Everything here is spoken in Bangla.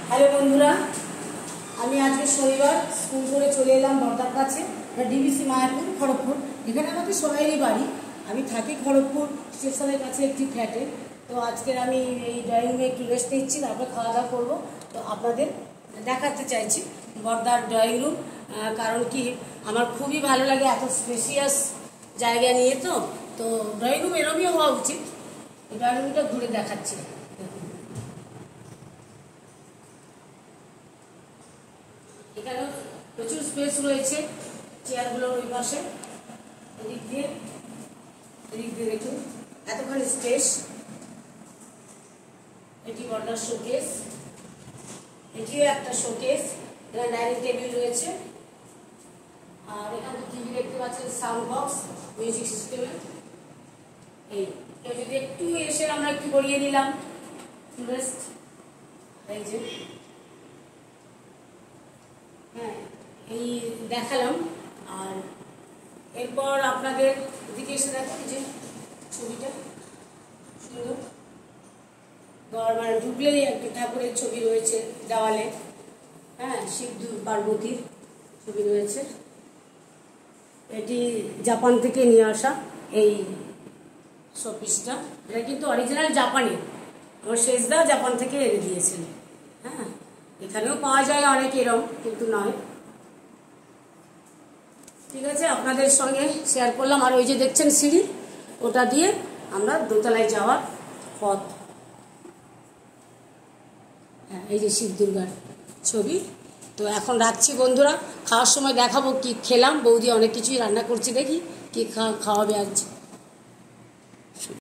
হ্যালো বন্ধুরা, আমি আজকে শনিবার স্কুল করে চলে এলাম বর্দার কাছে, ডিবিসি মায়াপুর, খড়গপুর। এখানে আমাদের সবাইরই বাড়ি। আমি থাকি খড়গপুর স্টেশনের কাছে একটি ফ্ল্যাটে। তো আজকের আমি এই ড্রয়িং রুমে একটু রেস্ট নিচ্ছি, তারপরে খাওয়া দাওয়া করবো। তো আপনাদের দেখাতে চাইছি বর্দার ড্রয়িং রুম। কারণ কি, আমার খুবই ভালো লাগে এত স্পেশিয়াস জায়গা নিয়ে। তো ড্রয়িং রুম এরমই হওয়া উচিত। ড্রয়িং রুমটা ঘুরে দেখাচ্ছি। এখানেও প্রচুর স্পেস রয়েছে, চেয়ারগুলোর ওই পাশে, এদিক দিয়ে দেখুন এতখানি স্পেস। এটি বর্ডার শোকেস, এটিও একটা শোকেস। এখানে ডাইনিং টেবিল রয়েছে, আর এখানে টিভি দেখতে পাচ্ছেন, সাউন্ড বক্স, মিউজিক সিস্টেমে। এই যদি একটু এসে আমরা একটু করিয়ে নিলাম রেস্ট, এই যে হ্যাঁ এই দেখালাম। আর এরপর আপনাদের এদিকে এসে দেখো যে ছবিটা সুন্দর, মানে ঢুকলেই একটা ঠাকুরের ছবি রয়েছে দেওয়ালে। হ্যাঁ, শিব পার্বতীর ছবি রয়েছে। এটি জাপান থেকে নিয়ে আসা এই শোপিসটা। এটা কিন্তু অরিজিনাল জাপানি, আমার শেষদা জাপান থেকে এনে দিয়েছেন। হ্যাঁ, এখানেও পাওয়া যায় অনেক এরম, কিন্তু নয়। ঠিক আছে, আপনাদের সঙ্গে শেয়ার করলাম। আর ওই যে দেখছেন সিঁড়ি, ওটা দিয়ে আমরা দোতলায় যাওয়ার পথ। হ্যাঁ, এই যে শিব দুর্গার ছবি। তো এখন রাখছি বন্ধুরা, খাওয়ার সময় দেখাবো কি খেলাম। বৌদি অনেক কিছুই রান্না করছি, দেখি কি খাওয়াবে আজ।